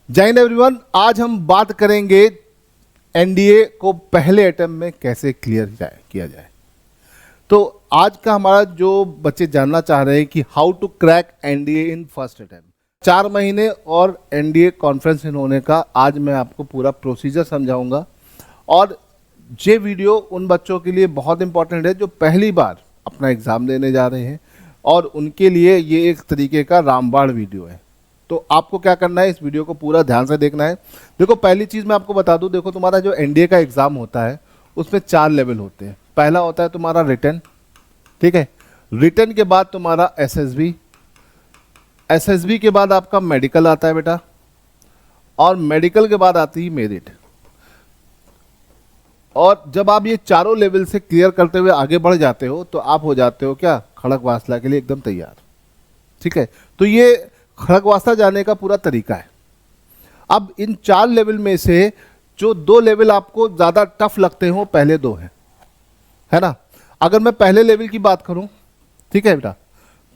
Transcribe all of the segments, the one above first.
जय हिंद एवरीवन। आज हम बात करेंगे एनडीए को पहले अटेम्प्ट में कैसे किया जाए। तो आज का हमारा जो बच्चे जानना चाह रहे हैं कि how to crack NDA in first attempt, 4 महीने और एनडीए कॉन्फ्रेंस इन होने का आज मैं आपको पूरा प्रोसीजर समझाऊंगा। और ये वीडियो उन बच्चों के लिए बहुत इंपॉर्टेंट है जो पहली बार अपना एग्ज़ाम देने जा रहे हैं और उनके लिए ये एक तरीके का रामबाण वीडियो है। तो आपको क्या करना है, इस वीडियो को पूरा ध्यान से देखना है। देखो, पहली चीज़ मैं आपको बता दूं, देखो तुम्हारा जो एनडीए का एग्ज़ाम होता है उसमें 4 लेवल होते हैं। पहला होता है तुम्हारा रिटन, ठीक है। रिटन के बाद तुम्हारा एसएसबी, एसएसबी के बाद आपका मेडिकल आता है बेटा, और मेडिकल के बाद आती है मेरिट। और जब आप ये चारों लेवल से क्लियर करते हुए आगे बढ़ जाते हो तो आप हो जाते हो क्या, खड़गवासला के लिए एकदम तैयार, ठीक है। तो ये खड़गवासला जाने का पूरा तरीका है। अब इन 4 लेवल में से जो 2 लेवल आपको ज़्यादा टफ लगते हो पहले 2 हैं, है ना। अगर मैं पहले लेवल की बात करूं, ठीक है बेटा,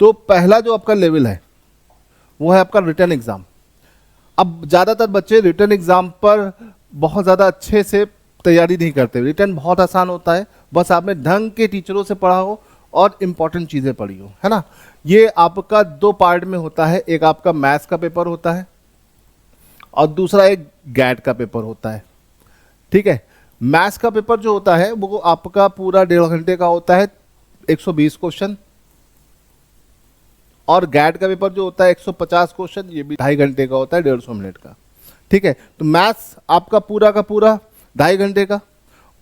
तो पहला जो आपका लेवल है वो है आपका रिटन एग्ज़ाम। अब ज़्यादातर बच्चे रिटन एग्ज़ाम पर बहुत ज़्यादा अच्छे से तैयारी नहीं करते। रिटन बहुत आसान होता है, बस आपने ढंग के टीचरों से पढ़ा हो और इम्पॉर्टेंट चीज़ें पढ़ी हो, है ना। ये आपका 2 पार्ट में होता है, एक आपका मैथ्स का पेपर होता है और दूसरा एक गैट का पेपर होता है, ठीक है। मैथ्स का पेपर जो होता है वो आपका पूरा 1.5 घंटे का होता है, 120 क्वेश्चन, और गैट का पेपर जो होता है 150 क्वेश्चन, ये भी 2.5 घंटे का होता है, 150 मिनट का, ठीक है। तो मैथ्स आपका पूरा का पूरा 2.5 घंटे का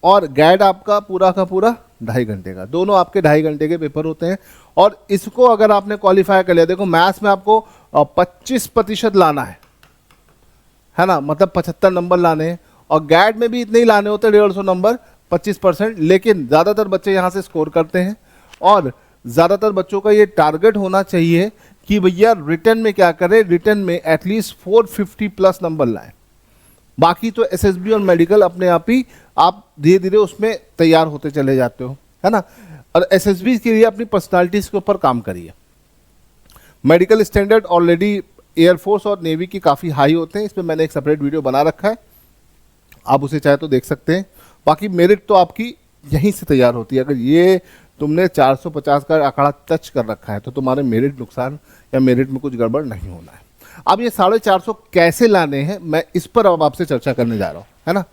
और गैट आपका पूरा का पूरा 2.5 घंटे का। दोनों आपके 2.5 घंटे के पेपर होते हैं। और इसको अगर आपने क्वालिफाई कर लिया, देखो मैथ्स में आपको 25% लाना है ना, मतलब 75 नंबर लाने हैं, और गैट में भी इतने ही लाने होते हैं, 150 नंबर, 25%। लेकिन ज़्यादातर बच्चे यहाँ से स्कोर करते हैं और ज़्यादातर बच्चों का ये टारगेट होना चाहिए कि भैया रिटन में क्या करें, रिटन में एटलीस्ट 450 प्लस नंबर लाएं। बाकी तो एसएसबी और मेडिकल अपने आप ही आप धीरे धीरे उसमें तैयार होते चले जाते हो, है ना। और एसएसबी के लिए अपनी पर्सनालिटीज़ के ऊपर काम करिए। मेडिकल स्टैंडर्ड ऑलरेडी एयरफोर्स और नेवी की काफ़ी हाई होते हैं, इसमें मैंने एक सेपरेट वीडियो बना रखा है, आप उसे चाहे तो देख सकते हैं। बाकी मेरिट तो आपकी यहीं से तैयार होती है। अगर ये तुमने 450 का आंकड़ा टच कर रखा है तो तुम्हारे मेरिट नुकसान या मेरिट में कुछ गड़बड़ नहीं होना है। अब ये 450 कैसे लाने हैं, मैं इस पर अब आपसे चर्चा करने जा रहा हूं, है ना।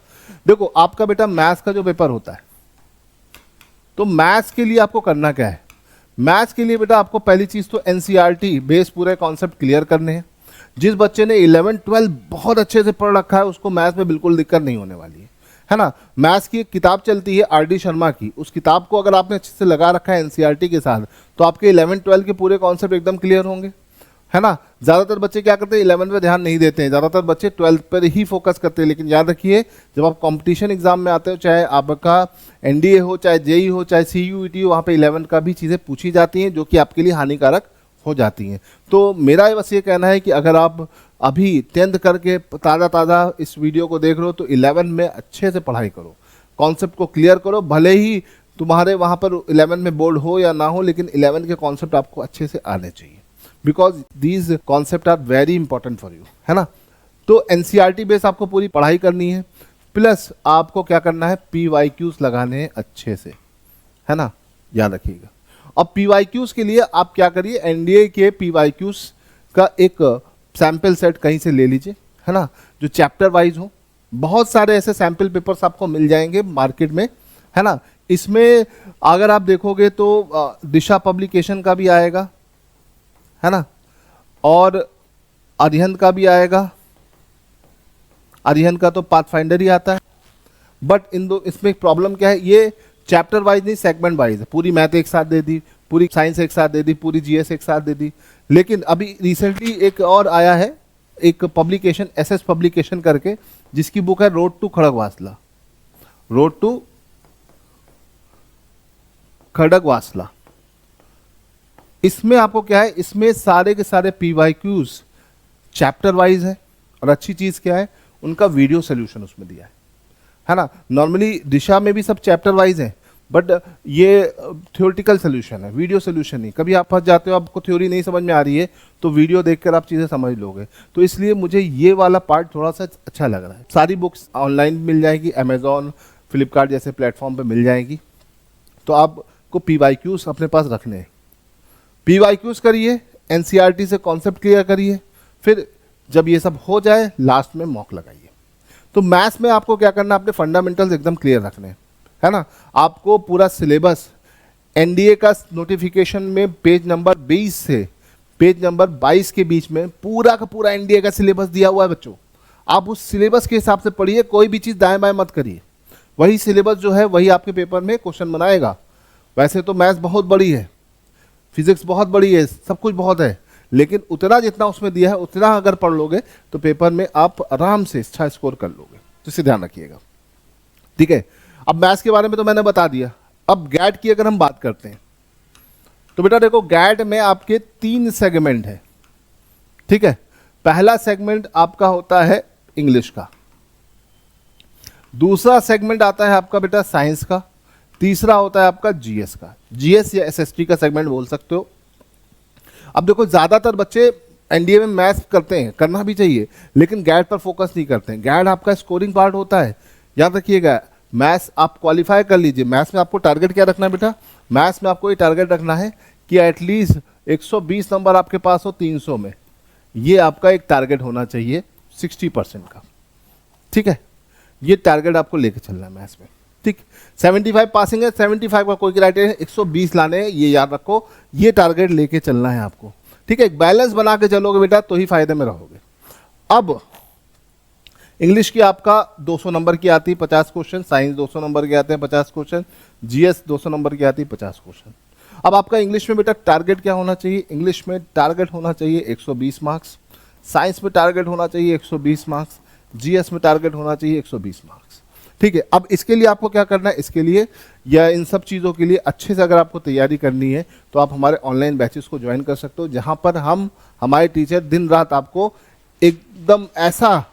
देखो, आपका बेटा मैथ्स का जो पेपर होता है, तो मैथ्स के लिए आपको करना क्या है। मैथ्स के लिए बेटा आपको पहली चीज तो एनसीईआरटी बेस पूरे कॉन्सेप्ट क्लियर करने हैं। जिस बच्चे ने 11 12 बहुत अच्छे से पढ़ रखा है उसको मैथ्स में बिल्कुल दिक्कत नहीं होने वाली है ना। मैथ्स की एक किताब चलती है आरडी शर्मा की, उस किताब को अगर आपने अच्छे से लगा रखा है एनसीईआरटी के साथ तो आपके 11 12 के पूरे कॉन्सेप्ट एकदम क्लियर होंगे, है ना। ज़्यादातर बच्चे क्या करते हैं, 11 पे ध्यान नहीं देते हैं, ज़्यादातर बच्चे 12 पर ही फोकस करते हैं। लेकिन याद रखिए, जब आप कंपटीशन एग्जाम में आते हो, चाहे आपका एनडीए हो, चाहे जेई हो, चाहे सीयूईटी हो, वहाँ पे 11 का भी चीज़ें पूछी जाती हैं जो कि आपके लिए हानिकारक हो जाती हैं। तो मेरा बस ये कहना है कि अगर आप अभी 10th करके ताज़ा इस वीडियो को देख रहे हो तो 11 में अच्छे से पढ़ाई करो, कॉन्सेप्ट को क्लियर करो। भले ही तुम्हारे वहाँ पर 11 में बोर्ड हो या ना हो, लेकिन 11 के कॉन्सेप्ट आपको अच्छे से आने चाहिए, because these concept are very important for you, है ना। तो एनसीईआरटी बेस आपको पूरी पढ़ाई करनी है, प्लस आपको क्या करना है, पीवाईक्यूज लगाने हैं अच्छे से, है ना, याद रखिएगा। अब पीवाईक्यूज के लिए आप क्या करिए, एनडीए के पीवाईक्यूज का एक सैंपल सेट कहीं से ले लीजिए, है ना, जो चैप्टर वाइज हो। बहुत सारे ऐसे सैंपल पेपर्स आपको मिल जाएंगे मार्केट में, है ना। इसमें अगर आप देखोगे तो दिशा पब्लिकेशन का भी आएगा, है ना, और अरिहंत का भी आएगा। अरिहंत का तो पाथफाइंडर ही आता है, बट इसमें प्रॉब्लम क्या है, ये चैप्टर वाइज नहीं, सेगमेंट वाइज है। पूरी मैथ एक साथ दे दी, पूरी साइंस एक साथ दे दी, पूरी जीएस एक साथ दे दी। लेकिन अभी रिसेंटली एक और आया है, एक पब्लिकेशन एसएस पब्लिकेशन करके, जिसकी बुक है road to Khadakwasla, road to Khadakwasla. इसमें आपको क्या है, इसमें सारे के सारे पीवाईक्यूज चैप्टर वाइज है, और अच्छी चीज क्या है, उनका वीडियो सोल्यूशन उसमें दिया है ना। नॉर्मली दिशा में भी सब चैप्टर वाइज है, बट ये थ्योरेटिकल सोल्यूशन है, वीडियो सोल्यूशन नहीं। कभी आप फंस जाते हो, आपको थ्योरी नहीं समझ में आ रही है, तो वीडियो देखकर आप चीज़ें समझ लोगे। तो इसलिए मुझे ये वाला पार्ट थोड़ा सा अच्छा लग रहा है। सारी बुक्स ऑनलाइन मिल जाएगी, अमेजोन, फ्लिपकार्ट जैसे प्लेटफॉर्म पे मिल जाएगी। तो आपको PYQs अपने पास रखने हैं। PYQs करिए, NCERT से कॉन्सेप्ट क्लियर करिए, फिर जब ये सब हो जाए लास्ट में मॉक लगाइए। तो मैथ्स में आपको क्या करना है, अपने फंडामेंटल्स एकदम क्लियर रखने हैं, है ना। आपको पूरा सिलेबस NDA का नोटिफिकेशन में पेज नंबर 20 से पेज नंबर 22 के बीच में पूरा का पूरा NDA का सिलेबस दिया हुआ है बच्चों। आप उस सिलेबस के हिसाब से पढ़िए, कोई भी चीज़ दाएं बाएं मत करिए। वही सिलेबस जो है वही आपके पेपर में क्वेश्चन बनाएगा। वैसे तो मैथ्स बहुत बड़ी है, फिजिक्स बहुत बड़ी है, सब कुछ बहुत है, लेकिन उतना जितना उसमें दिया है उतना अगर पढ़ लोगे तो पेपर में आप आराम से अच्छा स्कोर कर लोगे। तो इसे ध्यान रखिएगा, ठीक है। अब मैथ्स के बारे में तो मैंने बता दिया। अब गैट की अगर हम बात करते हैं तो बेटा देखो, गैट में आपके 3 सेगमेंट है, ठीक है। पहला सेगमेंट आपका होता है इंग्लिश का, दूसरा सेगमेंट आता है आपका बेटा साइंस का, तीसरा होता है आपका GS का। GS या SST का सेगमेंट बोल सकते हो। अब देखो, ज़्यादातर बच्चे NDA में मैथ्स करते हैं, करना भी चाहिए, लेकिन गैट पर फोकस नहीं करते हैं। गैट आपका स्कोरिंग पार्ट होता है, याद रखिएगा। मैथ्स आप क्वालिफाई कर लीजिए। मैथ्स में आपको टारगेट क्या रखना है बेटा, मैथ्स में आपको ये टारगेट रखना है कि एटलीस्ट 120 नंबर आपके पास हो 300 में। ये आपका एक टारगेट होना चाहिए 60% का, ठीक है। ये टारगेट आपको लेके चलना है मैथ्स में, ठीक। 75 पासिंग है, 75 का कोई क्राइटेरिया है, 120 लाने हैं, ये याद रखो। ये टारगेट लेके चलना है आपको, ठीक है। एक बैलेंस बना के चलोगे बेटा तो ही फायदे में रहोगे। अब इंग्लिश की आपका 200 नंबर की आती है 50 क्वेश्चन, साइंस 200 नंबर के आते हैं 50 क्वेश्चन, GS 200 नंबर की आती है 50 क्वेश्चन। अब आपका इंग्लिश में बेटा टारगेट क्या होना चाहिए, इंग्लिश में टारगेट होना चाहिए 120 मार्क्स, साइंस में टारगेट होना चाहिए 120 मार्क्स, GS में टारगेट होना चाहिए 120 मार्क्स, ठीक है। अब इसके लिए आपको क्या करना है, इसके लिए या इन सब चीज़ों के लिए अच्छे से अगर आपको तैयारी करनी है तो आप हमारे ऑनलाइन बैचेस को ज्वाइन कर सकते हो, जहाँ पर हम हमारे टीचर दिन रात आपको एकदम ऐसा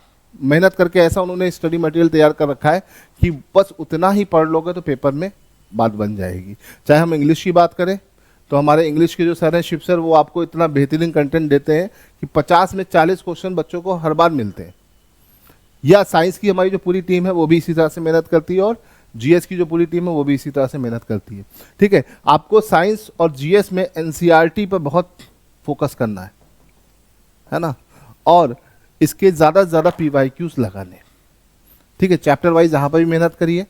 मेहनत करके ऐसा उन्होंने स्टडी मटेरियल तैयार कर रखा है कि बस उतना ही पढ़ लोगे तो पेपर में बात बन जाएगी। चाहे हम इंग्लिश की बात करें तो हमारे इंग्लिश के जो सर हैं शिव सर, वो आपको इतना बेहतरीन कंटेंट देते हैं कि 50 में 40 क्वेश्चन बच्चों को हर बार मिलते हैं। या साइंस की हमारी जो पूरी टीम है वो भी इसी तरह से मेहनत करती है, और GS की जो पूरी टीम है वो भी इसी तरह से मेहनत करती है, ठीक है। आपको साइंस और GS में NCERT पर बहुत फोकस करना है ना, और इसके ज़्यादा से ज़्यादा PYQs लगाने, ठीक है। चैप्टर वाइज यहाँ पर भी मेहनत करिए।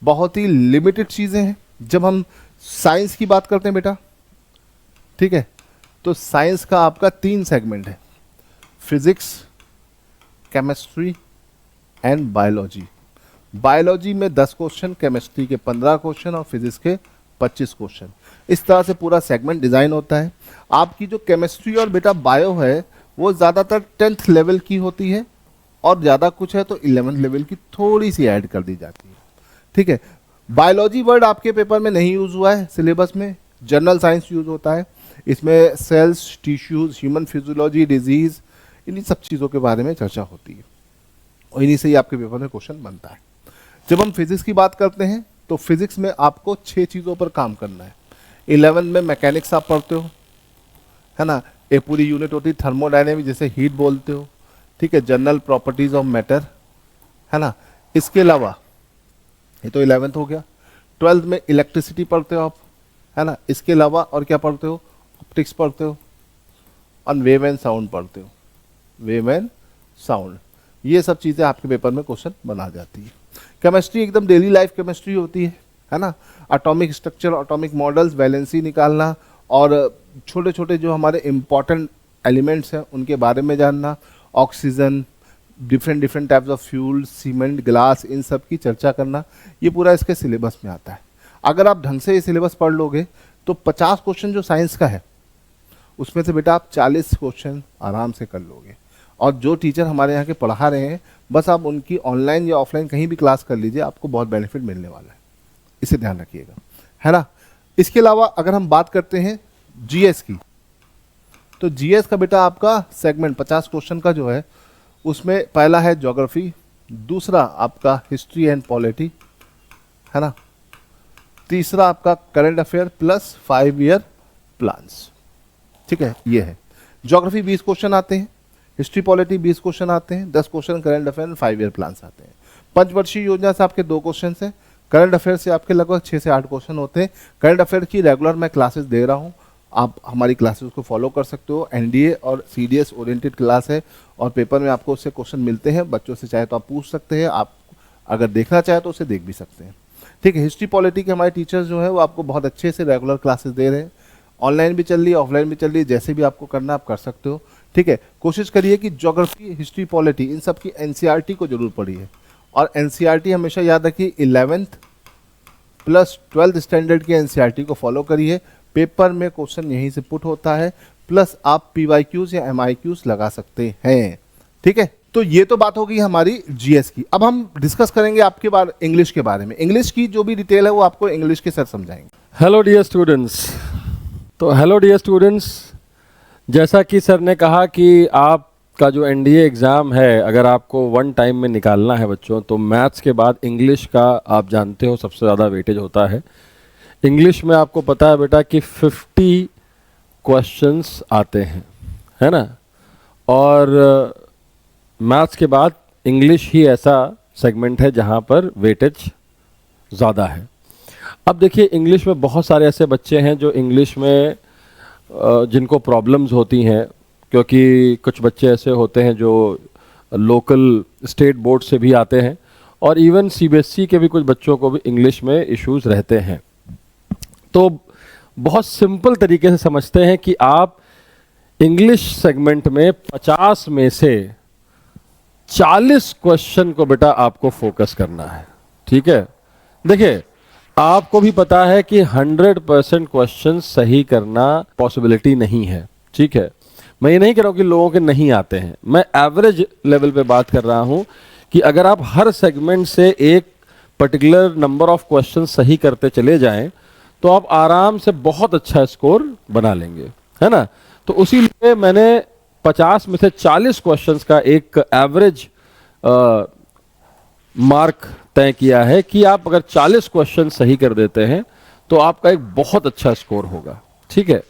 बहुत ही लिमिटेड चीज़ें हैं। जब हम साइंस की बात करते हैं बेटा, ठीक है, तो साइंस का आपका 3 सेगमेंट है, physics, chemistry and biology. Biology में 10 क्वेश्चन, केमिस्ट्री के 15 क्वेश्चन और फिजिक्स के 25 क्वेश्चन। इस तरह से पूरा सेगमेंट डिज़ाइन होता है। आपकी जो केमिस्ट्री और बेटा बायो है वो ज़्यादातर 10th लेवल की होती है, और ज़्यादा कुछ है तो 11th लेवल की थोड़ी सी ऐड कर दी जाती है, ठीक है। बायोलॉजी वर्ड आपके पेपर में नहीं यूज़ हुआ है सिलेबस में, जनरल साइंस यूज़ होता है। इसमें cells, tissues, human physiology, diseases, इन्हीं सब चीज़ों के बारे में चर्चा होती है, और इन्हीं से ही आपके पेपर में क्वेश्चन बनता है। जब हम फिजिक्स की बात करते हैं तो फिजिक्स में आपको 6 चीज़ों पर काम करना है। 11 में मैकेनिक्स आप पढ़ते हो, है ना। एक पूरी यूनिट होती है थर्मोडायनेमिक, जिसे हीट बोलते हो, ठीक है। जनरल प्रॉपर्टीज ऑफ मैटर, है ना। इसके अलावा ये तो 11th हो गया। 12th में इलेक्ट्रिसिटी पढ़ते हो आप, है ना। इसके अलावा और क्या पढ़ते हो, ऑप्टिक्स पढ़ते हो, और वेव एंड साउंड पढ़ते हो, वेव एंड साउंड। ये सब चीज़ें आपके पेपर में क्वेश्चन बना जाती है। केमिस्ट्री एकदम डेली लाइफ केमिस्ट्री होती है ना। Atomic structure, atomic models, valency निकालना, और छोटे छोटे जो हमारे इम्पॉर्टेंट एलिमेंट्स हैं उनके बारे में जानना, oxygen, different types of fuel, cement, glass, इन सब की चर्चा करना, ये पूरा इसके सिलेबस में आता है। अगर आप ढंग से ये सिलेबस पढ़ लोगे तो 50 क्वेश्चन जो साइंस का है उसमें से बेटा आप 40 क्वेश्चन आराम से कर लोगे। और जो टीचर हमारे यहाँ के पढ़ा रहे हैं, बस आप उनकी ऑनलाइन या ऑफलाइन कहीं भी क्लास कर लीजिए, आपको बहुत बेनिफिट मिलने वाला है, इसे ध्यान रखिएगा, है ना। इसके अलावा अगर हम बात करते हैं GS की, तो GS का बेटा आपका सेगमेंट 50 क्वेश्चन का जो है, उसमें पहला है ज्योग्राफी, दूसरा आपका हिस्ट्री एंड पॉलिटी, है ना, तीसरा आपका current affair plus 5 year plans, ठीक है, ये है। ज्योग्राफी 20 क्वेश्चन आते हैं, हिस्ट्री पॉलिटी 20 क्वेश्चन आते हैं, 10 question current affair and 5 year plans आते हैं। पंचवर्षीय योजना से आपके 2 क्वेश्चन हैं, करंट अफेयर से आपके लगभग 6 से 8 क्वेश्चन होते हैं। करंट अफेयर की रेगुलर मैं क्लासेस दे रहा हूँ, आप हमारी क्लासेस को फॉलो कर सकते हो। एनडीए और सीडीएस ओरिएंटेड क्लास है और पेपर में आपको उससे क्वेश्चन मिलते हैं। बच्चों से चाहे तो आप पूछ सकते हैं, आप अगर देखना चाहे तो उसे देख भी सकते हैं, ठीक है। हिस्ट्री पॉलिटी के हमारे टीचर्स जो है वो आपको बहुत अच्छे से रेगुलर क्लासेस दे रहे हैं, ऑनलाइन भी चल रही है, ऑफलाइन भी चल रही है, जैसे भी आपको करना आप कर सकते हो, ठीक है। कोशिश करिए कि ज्योग्राफी, हिस्ट्री, पॉलिटी इन सब की एनसीईआरटी को जरूर पढ़िए और एनसीईआरटी हमेशा याद रखिए 11th प्लस 12th स्टैंडर्ड की एनसीईआरटी को फॉलो करिए। पेपर में क्वेश्चन यहीं से पुट होता है, प्लस आप पीवाईक्यूज या एमआईक्यूज लगा सकते हैं, ठीक है। तो ये तो बात होगी हमारी जीएस की। अब हम डिस्कस करेंगे आपके बारे इंग्लिश के बारे में। इंग्लिश की जो भी डिटेल है वो आपको इंग्लिश के सर समझाएंगे। Hello dear students. तो हेलो डियर स्टूडेंट्स, जैसा कि सर ने कहा कि आपका जो एनडीए एग्ज़ाम है अगर आपको 1 टाइम में निकालना है बच्चों, तो मैथ्स के बाद इंग्लिश का आप जानते हो सबसे ज़्यादा वेटेज होता है। इंग्लिश में आपको पता है बेटा कि 50 क्वेश्चंस आते हैं, है ना। और मैथ्स के बाद इंग्लिश ही ऐसा सेगमेंट है जहाँ पर वेटेज ज़्यादा है। अब देखिए इंग्लिश में बहुत सारे ऐसे बच्चे हैं जो इंग्लिश में जिनको प्रॉब्लम्स होती हैं, क्योंकि कुछ बच्चे ऐसे होते हैं जो लोकल स्टेट बोर्ड से भी आते हैं और इवन सीबीएसई के भी कुछ बच्चों को भी इंग्लिश में इश्यूज रहते हैं। तो बहुत सिंपल तरीके से समझते हैं कि आप इंग्लिश सेगमेंट में 50 में से 40 क्वेश्चन को बेटा आपको फोकस करना है, ठीक है। देखिए आपको भी पता है कि 100% क्वेश्चन सही करना पॉसिबिलिटी नहीं है, ठीक है। मैं ये नहीं कह रहा हूँ कि लोगों के नहीं आते हैं, मैं एवरेज लेवल पे बात कर रहा हूँ कि अगर आप हर सेगमेंट से एक पर्टिकुलर नंबर ऑफ क्वेश्चन सही करते चले जाएं तो आप आराम से बहुत अच्छा स्कोर बना लेंगे, है ना। तो उसी लिए मैंने 50 में से 40 क्वेश्चंस का एक एवरेज मार्क तय किया है कि आप अगर 40 क्वेश्चन सही कर देते हैं तो आपका एक बहुत अच्छा स्कोर होगा, ठीक है।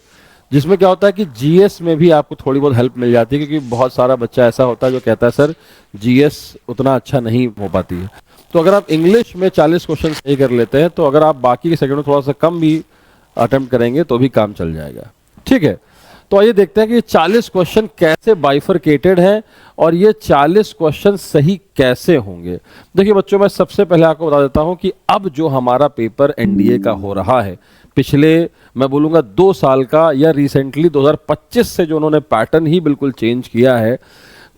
जिसमें क्या होता है कि जीएस में भी आपको थोड़ी बहुत हेल्प मिल जाती है, क्योंकि बहुत सारा बच्चा ऐसा होता है जो कहता है सर जीएस उतना अच्छा नहीं हो पाती है। तो अगर आप इंग्लिश में 40 क्वेश्चन सही कर लेते हैं तो अगर आप बाकी के सेकंड में थोड़ा सा कम भी अटेम्प्ट करेंगे तो भी काम चल जाएगा, ठीक है। तो आइए देखते हैं कि 40 क्वेश्चन कैसे बाइफरकेटेड हैं और ये 40 क्वेश्चन सही कैसे होंगे। देखिए बच्चों, मैं सबसे पहले आपको बता देता हूं कि अब जो हमारा पेपर एनडीए का हो रहा है, पिछले मैं बोलूँगा 2 साल का या रिसेंटली 2025 से जो उन्होंने पैटर्न ही बिल्कुल चेंज किया है,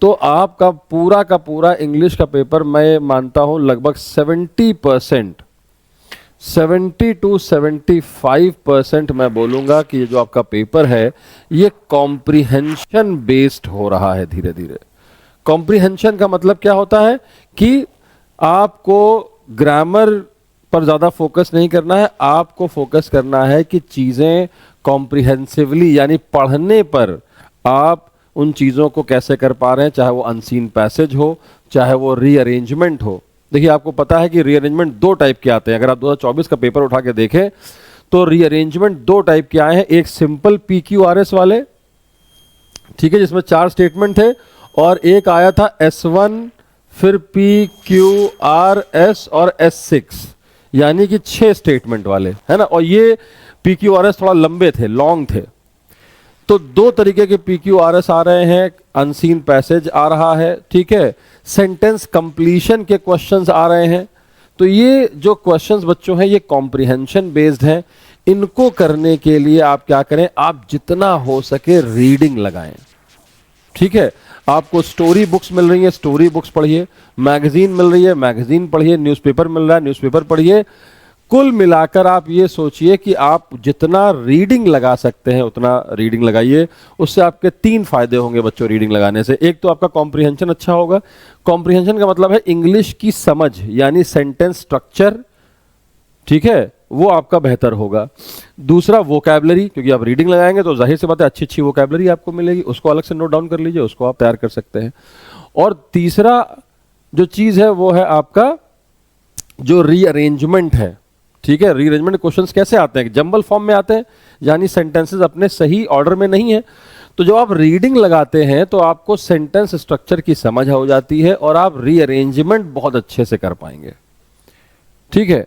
तो आपका पूरा का पूरा इंग्लिश का पेपर मैं मानता हूँ लगभग 70% 70 to 75% मैं बोलूँगा कि ये जो आपका पेपर है ये कॉम्प्रिहेंशन बेस्ड हो रहा है धीरे धीरे। कॉम्प्रिहेंशन का मतलब क्या होता है कि आपको ग्रामर पर ज़्यादा फोकस नहीं करना है, आपको फोकस करना है कि चीज़ें कॉम्प्रिहेंसिवली यानी पढ़ने पर आप उन चीज़ों को कैसे कर पा रहे हैं, चाहे वो अनसीन पैसेज हो, चाहे वो रीअरेंजमेंट हो। देखिए आपको पता है कि रीअरेंजमेंट 2 टाइप के आते हैं। अगर आप 2024 का पेपर उठा के देखें तो रीअरेंजमेंट 2 टाइप के आए हैं। एक सिंपल PQRS वाले, ठीक है, जिसमें 4 स्टेटमेंट थे, और एक आया था S1 फिर PQRS और S6 यानी कि 6 स्टेटमेंट वाले, है ना। और ये PQRS थोड़ा लंबे थे, लॉन्ग थे। तो 2 तरीके के PQRS आ रहे हैं, अनसीन पैसेज आ रहा है, ठीक है, सेंटेंस कंप्लीशन के क्वेश्चंस आ रहे हैं। तो ये जो क्वेश्चंस बच्चों हैं ये कॉम्प्रिहेंशन बेस्ड हैं। इनको करने के लिए आप क्या करें, आप जितना हो सके रीडिंग लगाएं, ठीक है। आपको स्टोरी बुक्स मिल रही है, स्टोरी बुक्स पढ़िए, मैगजीन मिल रही है, मैगजीन पढ़िए, न्यूज़पेपर मिल रहा है, न्यूज़पेपर पढ़िए। कुल मिलाकर आप ये सोचिए कि आप जितना रीडिंग लगा सकते हैं उतना रीडिंग लगाइए। उससे आपके 3 फायदे होंगे बच्चों रीडिंग लगाने से। एक तो आपका कॉम्प्रिहेंशन अच्छा होगा। कॉम्प्रिहेंशन का मतलब है इंग्लिश की समझ यानी सेंटेंस स्ट्रक्चर, ठीक है, वो आपका बेहतर होगा। दूसरा वोकैबलरी, क्योंकि आप रीडिंग लगाएंगे तो जाहिर सी बात है अच्छी अच्छी वोकैबलरी आपको मिलेगी, उसको अलग से नोट डाउन कर लीजिए, उसको आप तैयार कर सकते हैं। और तीसरा जो चीज़ है वो है आपका जो रीअरेंजमेंट है, ठीक है, रीअरेंजमेंट क्वेश्चंस कैसे आते हैं? जंबल फॉर्म में आते हैं, यानी सेंटेंसेस अपने सही ऑर्डर में नहीं है। तो जब आप रीडिंग लगाते हैं तो आपको सेंटेंस स्ट्रक्चर की समझ हो जाती है और आप रीअरेंजमेंट बहुत अच्छे से कर पाएंगे। ठीक है,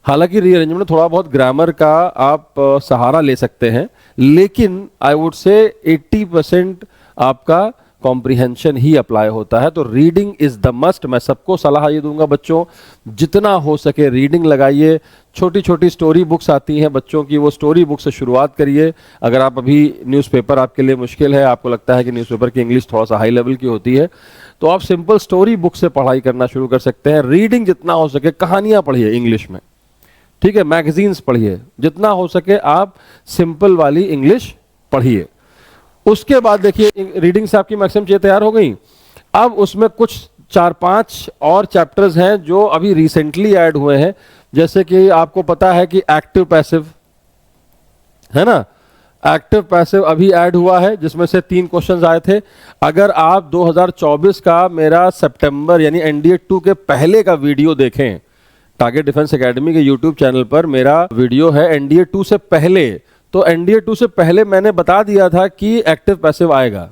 हालांकि रीअरेंजमेंट थोड़ा बहुत ग्रामर का आप सहारा ले सकते हैं, लेकिन आई वुड से 80% आपका कॉम्प्रिहेंशन ही अप्लाई होता है। तो रीडिंग इज द मस्ट। मैं सबको सलाह ये दूंगा बच्चों, जितना हो सके रीडिंग लगाइए। छोटी छोटी स्टोरी बुक्स आती हैं बच्चों की, वो स्टोरी बुक से शुरुआत करिए। अगर आप अभी न्यूज़पेपर आपके लिए मुश्किल है, आपको लगता है कि न्यूज़पेपर की इंग्लिश थोड़ा सा हाई लेवल की होती है, तो आप सिंपल स्टोरी बुक से पढ़ाई करना शुरू कर सकते हैं। रीडिंग जितना हो सके, कहानियां पढ़िए इंग्लिश में, ठीक है, मैगजीन्स पढ़िए, जितना हो सके आप सिंपल वाली इंग्लिश पढ़िए। उसके बाद देखिए रीडिंग से आपकी मैक्सिमम चीजें तैयार हो गई। अब उसमें कुछ 4-5 और चैप्टर्स हैं जो अभी रिसेंटली ऐड हुए हैं, जैसे कि आपको पता है कि एक्टिव पैसिव है ना, एक्टिव पैसिव अभी ऐड हुआ है, जिसमें से 3 क्वेश्चंस आए थे। अगर आप 2024 का मेरा सितंबर यानी एनडीए 2 के पहले का वीडियो देखें, टारगेट डिफेंस एकेडमी के यूट्यूब चैनल पर मेरा वीडियो है एनडीए 2 से पहले, तो एनडीए 2 से पहले मैंने बता दिया था कि एक्टिव पैसिव आएगा।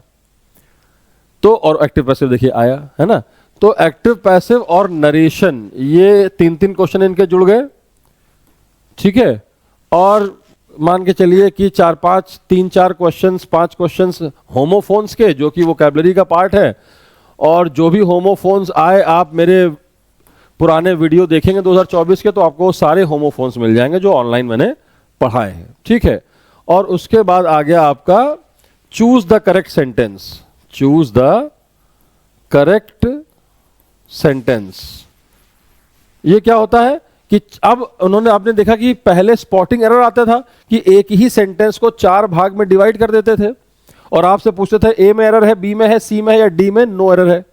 तो और एक्टिव पैसिव देखिए आया है ना। तो एक्टिव पैसिव और नरेशन, ये 3-3 क्वेश्चन इनके जुड़ गए, ठीक है। और मान के चलिए कि 3-4 क्वेश्चंस, 5 क्वेश्चंस होमोफोन्स के, जो कि वोकैबुलरी का पार्ट है। और जो भी होमोफोन्स आए, आप मेरे पुराने वीडियो देखेंगे 2024 के, तो आपको सारे होमोफोन्स मिल जाएंगे जो ऑनलाइन मैंने पढ़ाए हैं, ठीक है। और उसके बाद आ गया आपका choose the correct sentence. Choose the correct sentence, ये क्या होता है कि अब उन्होंने, आपने देखा कि पहले स्पॉटिंग एरर आता था कि एक ही सेंटेंस को 4 भाग में डिवाइड कर देते थे और आपसे पूछते थे ए में एरर है, बी में है, सी में है या डी में नो एरर है।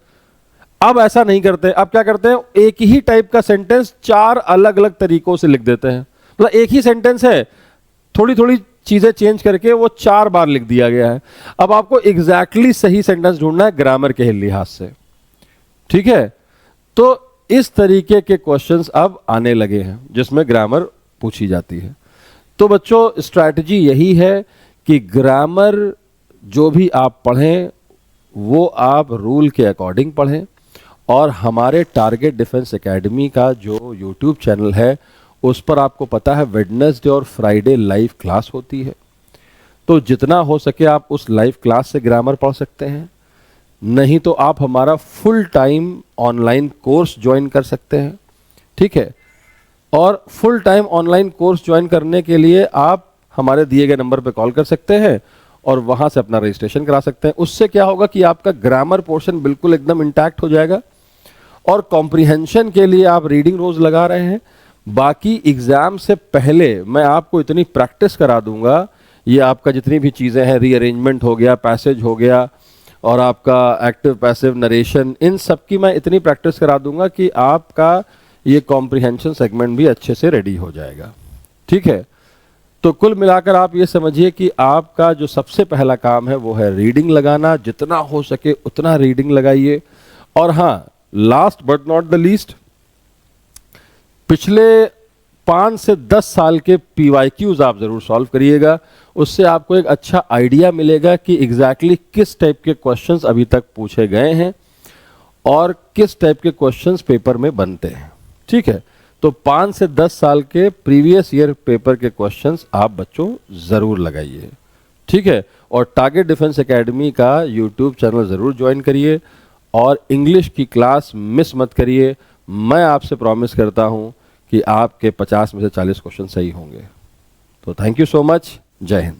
अब ऐसा नहीं करते, अब क्या करते हैं, एक ही टाइप का सेंटेंस 4 अलग अलग तरीकों से लिख देते हैं। मतलब एक ही सेंटेंस है, थोड़ी थोड़ी चीजें चेंज करके वो 4 बार लिख दिया गया है। अब आपको एग्जैक्टली सही सेंटेंस ढूंढना है ग्रामर के लिहाज से, ठीक है। तो इस तरीके के क्वेश्चंस अब आने लगे हैं जिसमें ग्रामर पूछी जाती है। तो बच्चों स्ट्रैटेजी यही है कि ग्रामर जो भी आप पढ़ें वो आप रूल के अकॉर्डिंग पढ़ें। और हमारे टारगेट डिफेंस एकेडमी का जो यूट्यूब चैनल है, उस पर आपको पता है वेडनेसडे और फ्राइडे लाइव क्लास होती है। तो जितना हो सके आप उस लाइव क्लास से ग्रामर पढ़ सकते हैं, नहीं तो आप हमारा full time online course join कर सकते हैं, ठीक है। और full time online course join करने के लिए आप हमारे दिए गए नंबर पर कॉल कर सकते हैं और वहां से अपना रजिस्ट्रेशन करा सकते हैं। उससे क्या होगा कि आपका ग्रामर पोर्शन बिल्कुल एकदम इंटैक्ट हो जाएगा। और कॉम्प्रिहेंशन के लिए आप रीडिंग रोज लगा रहे हैं। बाकी एग्जाम से पहले मैं आपको इतनी प्रैक्टिस करा दूंगा, ये आपका जितनी भी चीज़ें हैं, रीअरेंजमेंट हो गया, पैसेज हो गया और आपका एक्टिव पैसिव नरेशन, इन सब की मैं इतनी प्रैक्टिस करा दूंगा कि आपका ये कॉम्प्रिहेंशन सेगमेंट भी अच्छे से रेडी हो जाएगा, ठीक है। तो कुल मिलाकर आप ये समझिए कि आपका जो सबसे पहला काम है वो है रीडिंग लगाना। जितना हो सके उतना रीडिंग लगाइए। और हाँ, last but not the least, पिछले 5 से 10 साल के PYQs आप जरूर सॉल्व करिएगा। उससे आपको एक अच्छा आइडिया मिलेगा कि एग्जैक्टली किस टाइप के क्वेश्चंस अभी तक पूछे गए हैं और किस टाइप के क्वेश्चंस पेपर में बनते हैं, ठीक है। तो 5 से 10 साल के प्रीवियस ईयर पेपर के क्वेश्चंस आप बच्चों जरूर लगाइए, ठीक है। और टारगेट डिफेंस एकेडमी का यूट्यूब चैनल जरूर ज्वाइन करिए और इंग्लिश की क्लास मिस मत करिए। मैं आपसे प्रॉमिस करता हूं कि आपके 50 में से 40 क्वेश्चन सही होंगे। तो थैंक यू सो मच। जय हिंद।